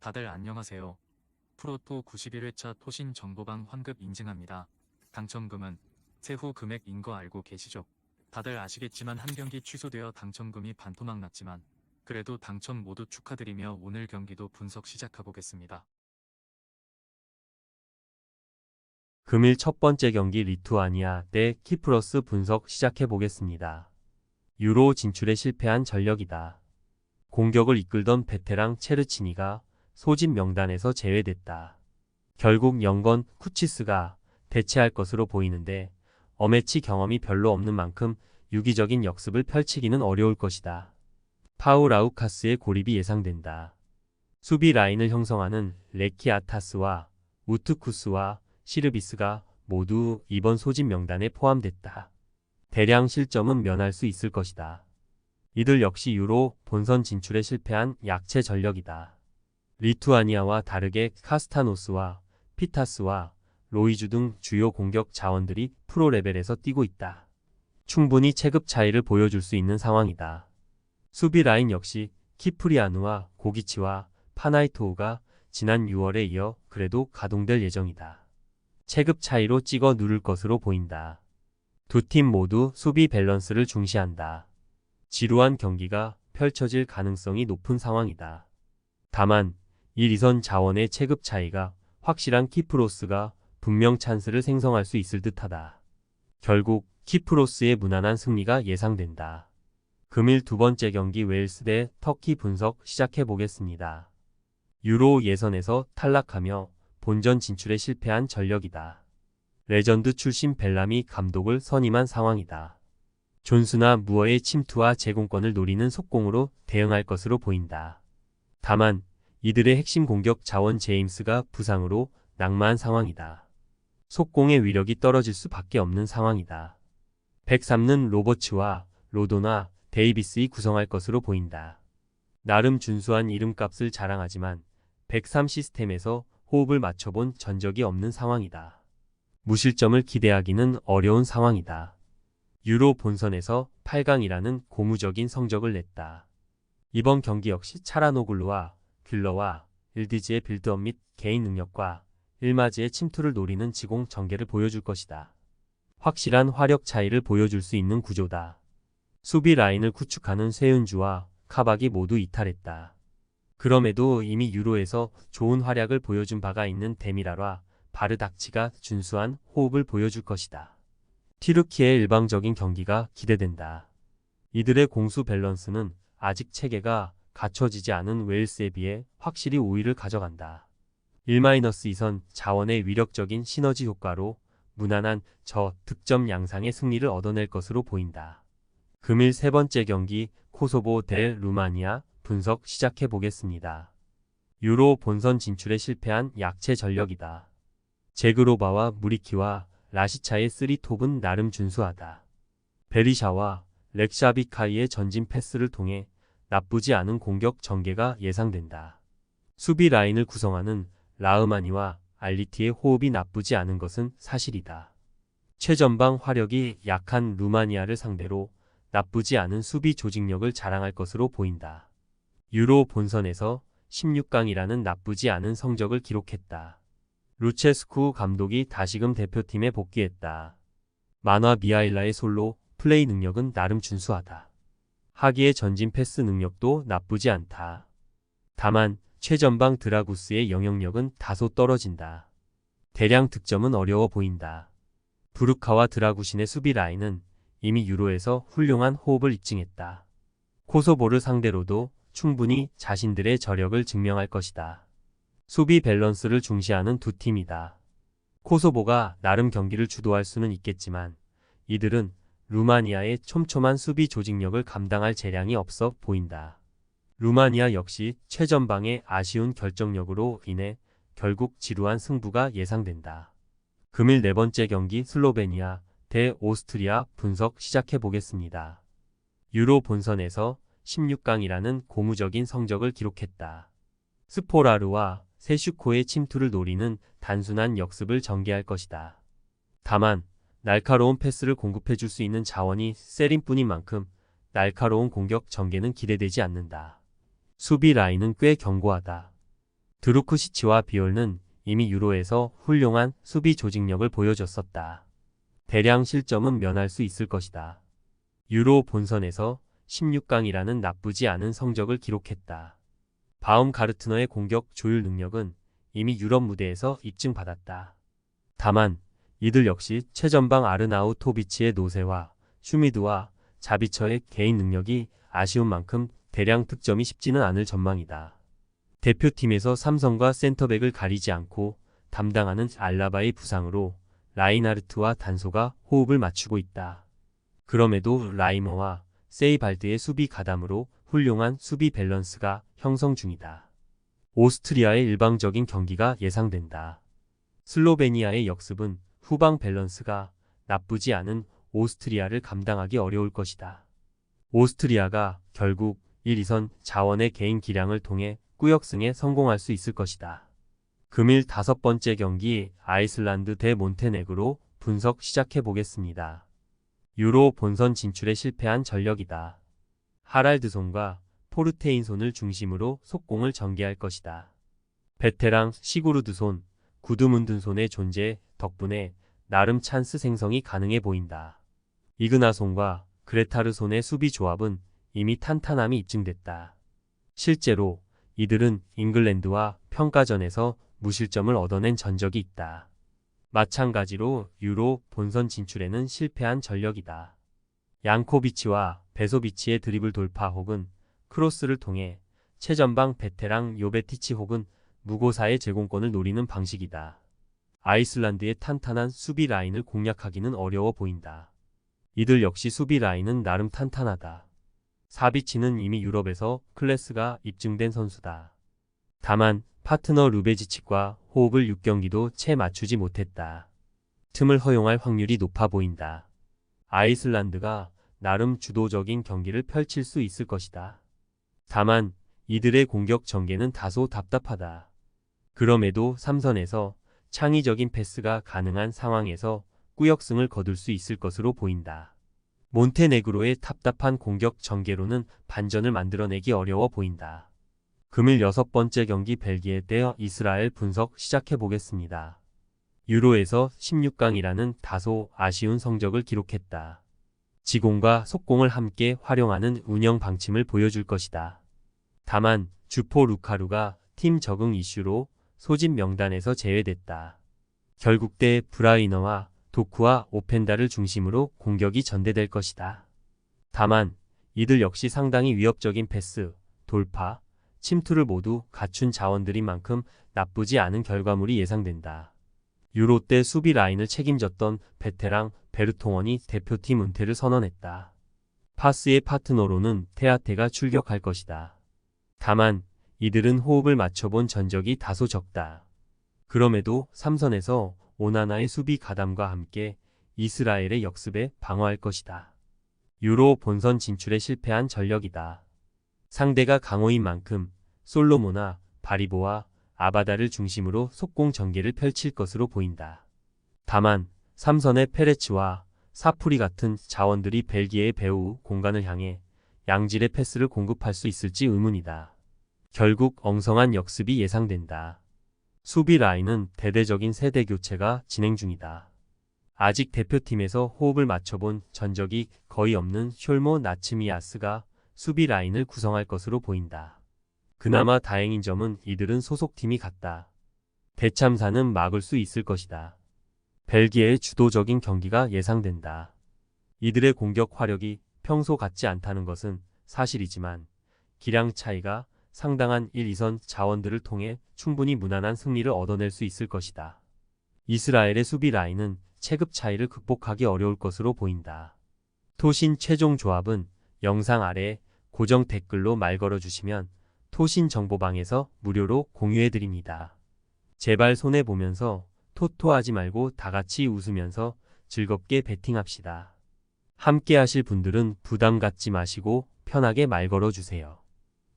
다들 안녕하세요. 프로토 91회차 토신 정보방 환급 인증합니다. 당첨금은 세후 금액인 거 알고 계시죠? 다들 아시겠지만 한 경기 취소되어 당첨금이 반토막 났지만 그래도 당첨 모두 축하드리며 오늘 경기도 분석 시작해보겠습니다. 금일 첫 번째 경기 리투아니아 대 키프로스 분석 시작해보겠습니다. 유로 진출에 실패한 전력이다. 공격을 이끌던 베테랑 체르치니가 소집 명단에서 제외됐다. 결국 영건 쿠치스가 대체할 것으로 보이는데 어매치 경험이 별로 없는 만큼 유기적인 역습을 펼치기는 어려울 것이다. 파우라우카스의 고립이 예상된다. 수비 라인을 형성하는 레키아타스와 우트쿠스와 시르비스가 모두 이번 소집 명단에 포함됐다. 대량 실점은 면할 수 있을 것이다. 이들 역시 유로 본선 진출에 실패한 약체 전력이다. 리투아니아와 다르게 카스타노스와 피타스와 로이주 등 주요 공격 자원들이 프로 레벨에서 뛰고 있다. 충분히 체급 차이를 보여줄 수 있는 상황이다. 수비 라인 역시 키프리아누와 고기치와 파나이토우가 지난 6월에 이어 그래도 가동될 예정이다. 체급 차이로 찍어 누를 것으로 보인다. 두 팀 모두 수비 밸런스를 중시한다. 지루한 경기가 펼쳐질 가능성이 높은 상황이다. 다만 1, 2선 자원의 체급 차이가 확실한 키프로스가 분명 찬스를 생성할 수 있을 듯하다. 결국 키프로스의 무난한 승리가 예상된다. 금일 두 번째 경기 웨일스 대 터키 분석 시작해보겠습니다. 유로 예선에서 탈락하며 본전 진출에 실패한 전력이다. 레전드 출신 벨람이 감독을 선임한 상황이다. 존스나 무어의 침투와 제공권을 노리는 속공으로 대응할 것으로 보인다. 다만 이들의 핵심 공격 자원 제임스가 부상으로 낙마한 상황이다. 속공의 위력이 떨어질 수밖에 없는 상황이다. 103는 로버츠와 로도나 데이비스이 구성할 것으로 보인다. 나름 준수한 이름값을 자랑하지만 103 시스템에서 호흡을 맞춰본 전적이 없는 상황이다. 무실점을 기대하기는 어려운 상황이다. 유로 본선에서 8강이라는 고무적인 성적을 냈다. 이번 경기 역시 차라노글루와 귤러와 일디즈의 빌드업 및 개인 능력과 일마즈의 침투를 노리는 지공 전개를 보여줄 것이다. 확실한 화력 차이를 보여줄 수 있는 구조다. 수비 라인을 구축하는 쇠은주와 카박이 모두 이탈했다. 그럼에도 이미 유로에서 좋은 활약을 보여준 바가 있는 데미라와 바르닥치가 준수한 호흡을 보여줄 것이다. 튀르키의 일방적인 경기가 기대된다. 이들의 공수 밸런스는 아직 체계가 갖춰지지 않은 웨일스에 비해 확실히 우위를 가져간다. 1-2선 자원의 위력적인 시너지 효과로 무난한 득점 양상의 승리를 얻어낼 것으로 보인다. 금일 세 번째 경기 코소보 대 루마니아 분석 시작해보겠습니다. 유로 본선 진출에 실패한 약체 전력이다. 제그로바와 무리키와 라시차의 3톱은 나름 준수하다. 베리샤와 렉샤비카이의 전진 패스를 통해 나쁘지 않은 공격 전개가 예상된다. 수비 라인을 구성하는 라흐마니와 알리티의 호흡이 나쁘지 않은 것은 사실이다. 최전방 화력이 약한 루마니아를 상대로 나쁘지 않은 수비 조직력을 자랑할 것으로 보인다. 유로 본선에서 16강이라는 나쁘지 않은 성적을 기록했다. 루체스쿠 감독이 다시금 대표팀에 복귀했다. 만화 미하일라의 솔로 플레이 능력은 나름 준수하다. 하기의 전진 패스 능력도 나쁘지 않다. 다만 최전방 드라구스의 영향력은 다소 떨어진다. 대량 득점은 어려워 보인다. 부르카와 드라구신의 수비 라인은 이미 유로에서 훌륭한 호흡을 입증했다. 코소보를 상대로도 충분히 자신들의 저력을 증명할 것이다. 수비 밸런스를 중시하는 두 팀이다. 코소보가 나름 경기를 주도할 수는 있겠지만 이들은 루마니아의 촘촘한 수비 조직력을 감당할 재량이 없어 보인다. 루마니아 역시 최전방의 아쉬운 결정력으로 인해 결국 지루한 승부가 예상된다. 금일 네 번째 경기 슬로베니아 대 오스트리아 분석 시작해보겠습니다. 유로 본선에서 16강이라는 고무적인 성적을 기록했다. 스포라르와 세슈코의 침투를 노리는 단순한 역습을 전개할 것이다. 다만 날카로운 패스를 공급해줄 수 있는 자원이 세림뿐인 만큼 날카로운 공격 전개는 기대되지 않는다. 수비 라인은 꽤 견고하다. 드루크시치와 비올는 이미 유로에서 훌륭한 수비 조직력을 보여줬었다. 대량 실점은 면할 수 있을 것이다. 유로 본선에서 16강이라는 나쁘지 않은 성적을 기록했다. 바움가르트너의 공격 조율 능력은 이미 유럽 무대에서 입증받았다. 다만 이들 역시 최전방 아르나우토비치의 노세와 슈미드와 자비처의 개인 능력이 아쉬운 만큼 대량 득점이 쉽지는 않을 전망이다. 대표팀에서 삼성과 센터백을 가리지 않고 담당하는 알라바의 부상으로 라인하르트와 단소가 호흡을 맞추고 있다. 그럼에도 라이머와 세이발드의 수비 가담으로 훌륭한 수비 밸런스가 형성 중이다. 오스트리아의 일방적인 경기가 예상된다. 슬로베니아의 역습은 후방 밸런스가 나쁘지 않은 오스트리아를 감당하기 어려울 것이다. 오스트리아가 결국 1, 2선 자원의 개인 기량을 통해 꾸역승에 성공할 수 있을 것이다. 금일 5번째 경기 아이슬란드 대 몬테네그로 분석 시작해 보겠습니다. 유로 본선 진출에 실패한 전력이다. 하랄드손과 포르테인손을 중심으로 속공을 전개할 것이다. 베테랑 시구르드손, 구드문든손의 존재 덕분에 나름 찬스 생성이 가능해 보인다. 이그나손과 그레타르손의 수비 조합은 이미 탄탄함이 입증됐다. 실제로 이들은 잉글랜드와 평가전에서 무실점을 얻어낸 전적이 있다. 마찬가지로 유로 본선 진출에는 실패한 전력이다. 양코비치와 베소비치의 드리블 돌파 혹은 크로스를 통해 최전방 베테랑 요베티치 혹은 무고사의 제공권을 노리는 방식이다. 아이슬란드의 탄탄한 수비 라인을 공략하기는 어려워 보인다. 이들 역시 수비 라인은 나름 탄탄하다. 사비치는 이미 유럽에서 클래스가 입증된 선수다. 다만 파트너 루베지치과 호흡을 6경기도 채 맞추지 못했다. 틈을 허용할 확률이 높아 보인다. 아이슬란드가 나름 주도적인 경기를 펼칠 수 있을 것이다. 다만 이들의 공격 전개는 다소 답답하다. 그럼에도 3선에서 창의적인 패스가 가능한 상황에서 꾸역승을 거둘 수 있을 것으로 보인다. 몬테네그로의 답답한 공격 전개로는 반전을 만들어내기 어려워 보인다. 금일 6번째 경기 벨기에 대 이스라엘 분석 시작해 보겠습니다. 유로에서 16강이라는 다소 아쉬운 성적을 기록했다. 지공과 속공을 함께 활용하는 운영 방침을 보여줄 것이다. 다만 주포 루카루가 팀 적응 이슈로 소집 명단에서 제외됐다. 결국 대 브라이너와 도쿠와 오펜다를 중심으로 공격이 전개될 것이다. 다만 이들 역시 상당히 위협적인 패스, 돌파, 침투를 모두 갖춘 자원들인 만큼 나쁘지 않은 결과물이 예상된다. 유로 때 수비 라인을 책임졌던 베테랑 베르통원이 대표팀 은퇴를 선언했다. 파스의 파트너로는 테아테가 출격할 것이다. 다만 이들은 호흡을 맞춰본 전적이 다소 적다. 그럼에도 3선에서 오나나의 수비 가담과 함께 이스라엘의 역습에 방어할 것이다. 유로 본선 진출에 실패한 전력이다. 상대가 강호인 만큼 솔로모나 바리보와 아바다를 중심으로 속공 전개를 펼칠 것으로 보인다. 다만 3선의 페레츠와 사프리 같은 자원들이 벨기에의 배후 공간을 향해 양질의 패스를 공급할 수 있을지 의문이다. 결국 엉성한 역습이 예상된다. 수비 라인은 대대적인 세대 교체가 진행 중이다. 아직 대표팀에서 호흡을 맞춰본 전적이 거의 없는 숄모 나츠미아스가 수비 라인을 구성할 것으로 보인다. 그나마 다행인 점은 이들은 소속팀이 같다. 대참사는 막을 수 있을 것이다. 벨기에의 주도적인 경기가 예상된다. 이들의 공격 화력이 평소 같지 않다는 것은 사실이지만 기량 차이가 상당한 1, 2선 자원들을 통해 충분히 무난한 승리를 얻어낼 수 있을 것이다. 이스라엘의 수비 라인은 체급 차이를 극복하기 어려울 것으로 보인다. 토신 최종 조합은 영상 아래 고정 댓글로 말 걸어주시면 토신 정보방에서 무료로 공유해드립니다. 제발 손해보면서 토토하지 말고 다같이 웃으면서 즐겁게 베팅합시다. 함께 하실 분들은 부담 갖지 마시고 편하게 말 걸어주세요.